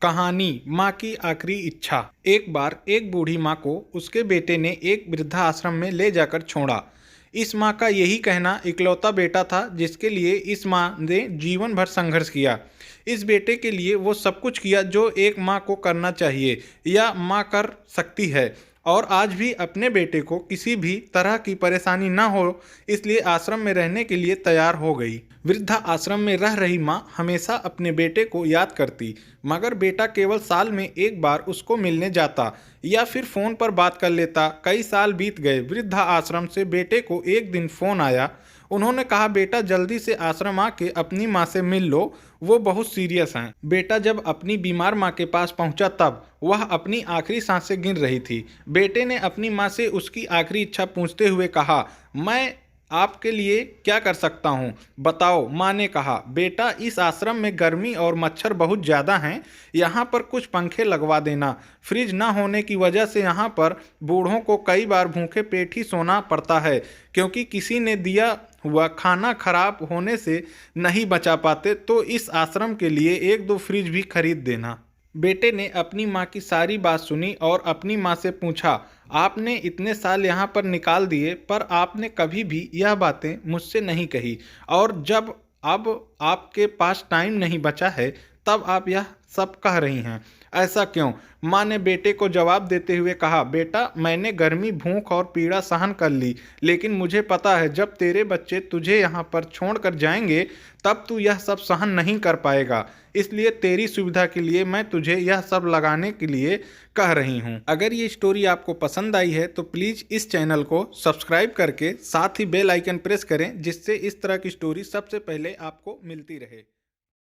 कहानी माँ की आखिरी इच्छा। एक बार एक बूढ़ी माँ को उसके बेटे ने एक वृद्धा आश्रम में ले जाकर छोड़ा। इस माँ का यही कहना इकलौता बेटा था जिसके लिए इस माँ ने जीवन भर संघर्ष किया। इस बेटे के लिए वो सब कुछ किया जो एक माँ को करना चाहिए या माँ कर सकती है, और आज भी अपने बेटे को किसी भी तरह की परेशानी न हो इसलिए आश्रम में रहने के लिए तैयार हो गई। वृद्धा आश्रम में रह रही माँ हमेशा अपने बेटे को याद करती, मगर बेटा केवल साल में एक बार उसको मिलने जाता या फिर फोन पर बात कर लेता। कई साल बीत गए। वृद्धा आश्रम से बेटे को एक दिन फोन आया। उन्होंने कहा, बेटा जल्दी से आश्रम आके अपनी माँ से मिल लो, वो बहुत सीरियस हैं। बेटा जब अपनी बीमार माँ के पास पहुंचा तब वह अपनी आखिरी सांसें गिन रही थी। बेटे ने अपनी माँ से उसकी आखिरी इच्छा पूछते हुए कहा, मैं आपके लिए क्या कर सकता हूँ, बताओ। माँ ने कहा, बेटा इस आश्रम में गर्मी और मच्छर बहुत ज़्यादा हैं, यहाँ पर कुछ पंखे लगवा देना। फ्रिज ना होने की वजह से यहाँ पर बूढ़ों को कई बार भूखे पेट ही सोना पड़ता है, क्योंकि किसी ने दिया हुआ खाना खराब होने से नहीं बचा पाते। तो इस आश्रम के लिए एक दो फ्रिज भी खरीद देना। बेटे ने अपनी माँ की सारी बात सुनी और अपनी माँ से पूछा, आपने इतने साल यहाँ पर निकाल दिए पर आपने कभी भी यह बातें मुझसे नहीं कही, और जब अब आपके पास टाइम नहीं बचा है तब आप यह सब कह रही हैं, ऐसा क्यों? माँ ने बेटे को जवाब देते हुए कहा, बेटा मैंने गर्मी, भूख और पीड़ा सहन कर ली, लेकिन मुझे पता है जब तेरे बच्चे तुझे यहाँ पर छोड़कर जाएंगे तब तू यह सब सहन नहीं कर पाएगा। इसलिए तेरी सुविधा के लिए मैं तुझे यह सब लगाने के लिए कह रही हूँ। अगर ये स्टोरी आपको पसंद आई है तो प्लीज़ इस चैनल को सब्सक्राइब करके साथ ही बेल आइकन प्रेस करें, जिससे इस तरह की स्टोरी सबसे पहले आपको मिलती रहे।